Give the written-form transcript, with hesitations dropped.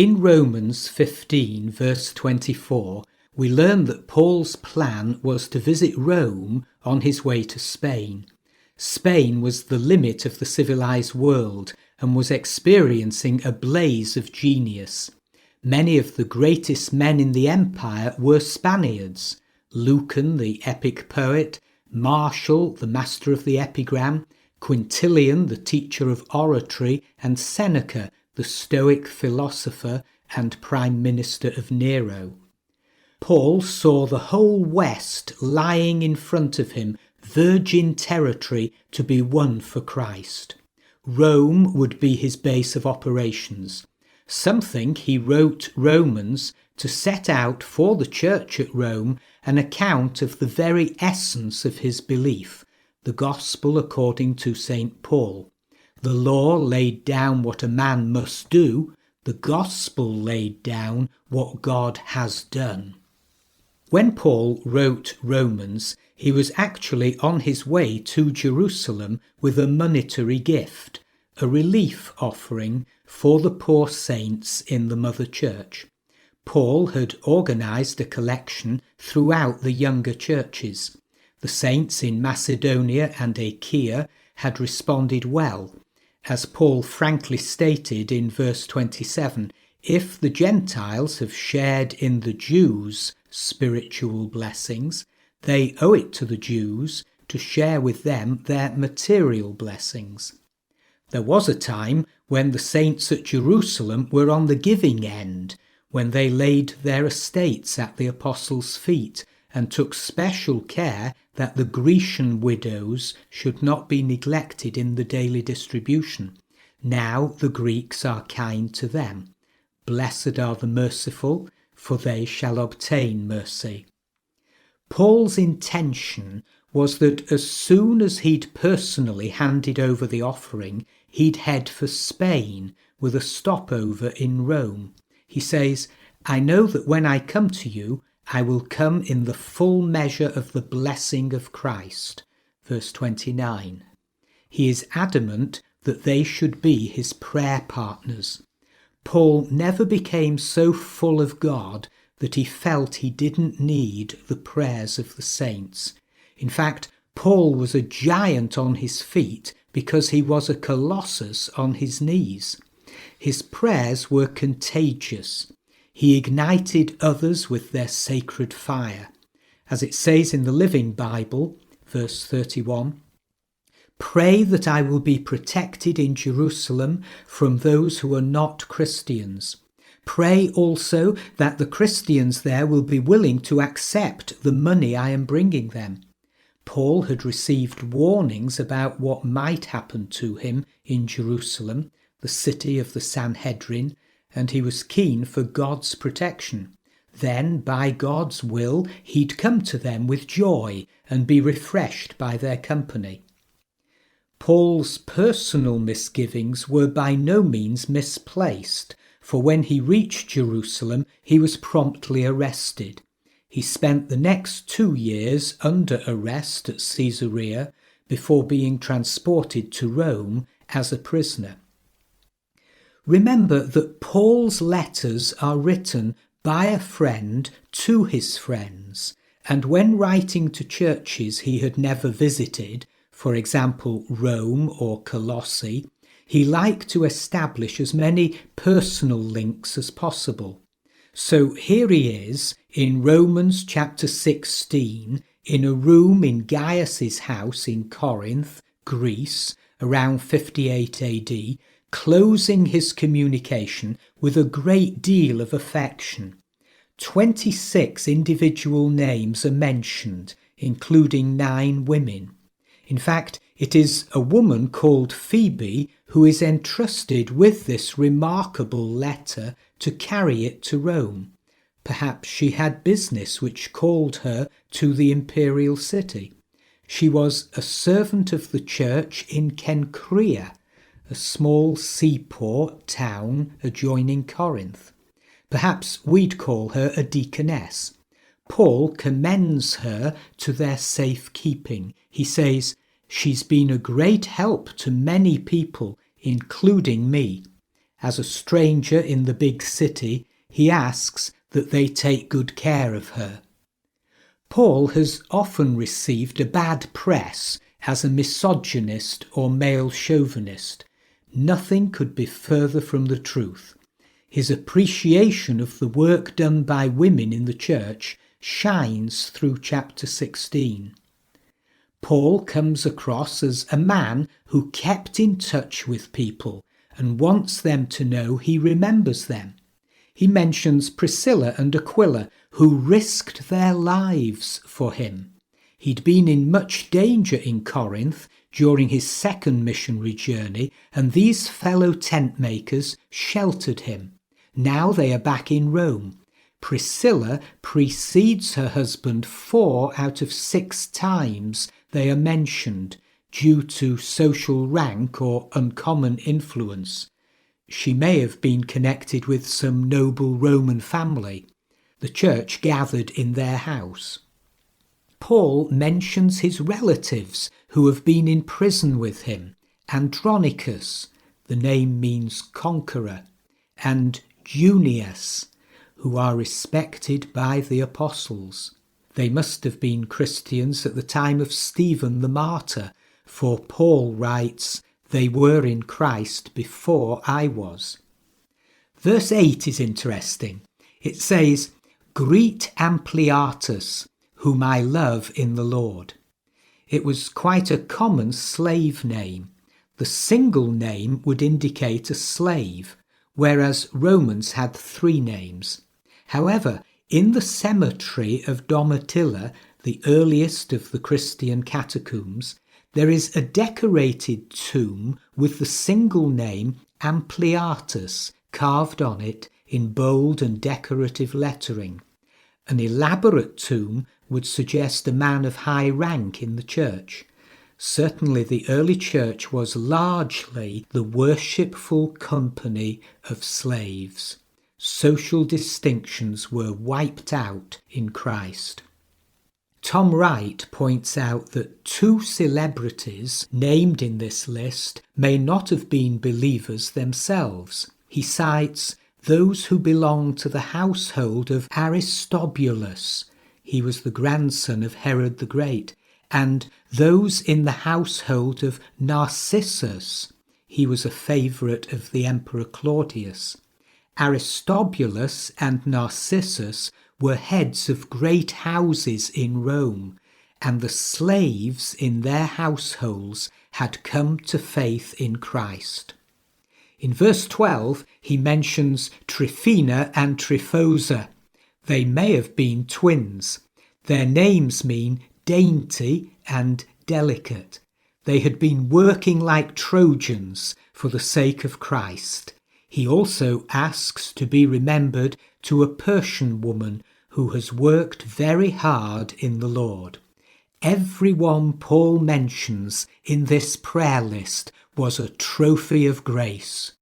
In Romans 15 verse 24, we learn that Paul's plan was to visit Rome on his way to Spain. Spain was the limit of the civilized world and was experiencing a blaze of genius. Many of the greatest men in the empire were Spaniards: Lucan, the epic poet; Martial, the master of the epigram; Quintilian, the teacher of oratory; and Seneca, the Stoic philosopher and prime minister of Nero. Paul saw the whole West lying in front of him, virgin territory to be won for Christ. Rome would be his base of operations. Some think he wrote Romans to set out for the church at Rome an account of the very essence of his belief, the gospel according to St. Paul. The law laid down what a man must do, the gospel laid down what God has done. When Paul wrote Romans, he was actually on his way to Jerusalem with a monetary gift, a relief offering for the poor saints in the Mother Church. Paul had organized a collection throughout the younger churches. The saints in Macedonia and Achaia had responded well. As Paul frankly stated in verse 27, if the Gentiles have shared in the Jews' spiritual blessings, they owe it to the Jews to share with them their material blessings. There was a time when the saints at Jerusalem were on the giving end, when they laid their estates at the apostles' feet and took special care that the Grecian widows should not be neglected in the daily distribution. Now the Greeks are kind to them. Blessed are the merciful, for they shall obtain mercy. Paul's intention was that as soon as he'd personally handed over the offering, he'd head for Spain with a stopover in Rome. He says, "I know that when I come to you, I will come in the full measure of the blessing of Christ." Verse 29. He is adamant that they should be his prayer partners. Paul never became so full of God that he felt he didn't need the prayers of the saints. In fact, Paul was a giant on his feet because he was a colossus on his knees. His prayers were contagious. He ignited others with their sacred fire. As it says in the Living Bible, verse 31, "Pray that I will be protected in Jerusalem from those who are not Christians. Pray also that the Christians there will be willing to accept the money I am bringing them." Paul had received warnings about what might happen to him in Jerusalem, the city of the Sanhedrin, and he was keen for God's protection. Then, by God's will, he'd come to them with joy and be refreshed by their company. Paul's personal misgivings were by no means misplaced, for when he reached Jerusalem, he was promptly arrested. He spent the next 2 years under arrest at Caesarea before being transported to Rome as a prisoner. Remember that Paul's letters are written by a friend to his friends, and when writing to churches he had never visited, for example Rome or Colossae, he liked to establish as many personal links as possible. So here he is in Romans chapter 16 in a room in Gaius's house in Corinth, Greece, around 58 AD, closing his communication with a great deal of affection. 26 individual names are mentioned, including 9 women. In fact, it is a woman called Phoebe who is entrusted with this remarkable letter to carry it to Rome. Perhaps she had business which called her to the imperial city. She was a servant of the church in Cenchrea, a small seaport town adjoining Corinth. Perhaps we'd call her a deaconess. Paul commends her to their safekeeping. He says, "She's been a great help to many people, including me." As a stranger in the big city, he asks that they take good care of her. Paul has often received a bad press as a misogynist or male chauvinist. Nothing could be further from the truth. His appreciation of the work done by women in the church shines through chapter 16. Paul comes across as a man who kept in touch with people and wants them to know he remembers them. He mentions Priscilla and Aquila, who risked their lives for him. He'd been in much danger in Corinth during his second missionary journey, and these fellow tent makers sheltered him. Now they are back in Rome. Priscilla precedes her husband 4 out of 6 times they are mentioned due to social rank or uncommon influence. She may have been connected with some noble Roman family. The church gathered in their house. Paul mentions his relatives who have been in prison with him: Andronicus, the name means conqueror, and Junius, who are respected by the apostles. They must have been Christians at the time of Stephen the martyr, for Paul writes, "They were in Christ before I was." Verse 8 is interesting. It says, "Greet Ampliatus, whom I love in the Lord." It was quite a common slave name. The single name would indicate a slave, whereas Romans had 3 names. However, in the cemetery of Domitilla, the earliest of the Christian catacombs, there is a decorated tomb with the single name Ampliatus carved on it in bold and decorative lettering. An elaborate tomb would suggest a man of high rank in the church. Certainly the early church was largely the worshipful company of slaves. Social distinctions were wiped out in Christ. Tom Wright points out that 2 celebrities named in this list may not have been believers themselves. He cites those who belonged to the household of Aristobulus, he was the grandson of Herod the Great, and those in the household of Narcissus, he was a favourite of the Emperor Claudius. Aristobulus and Narcissus were heads of great houses in Rome, and the slaves in their households had come to faith in Christ. In verse 12, he mentions Tryphena and Tryphosa. They may have been twins. Their names mean dainty and delicate. They had been working like Trojans for the sake of Christ. He also asks to be remembered to a Persian woman who has worked very hard in the Lord. Everyone Paul mentions in this prayer list was a trophy of grace.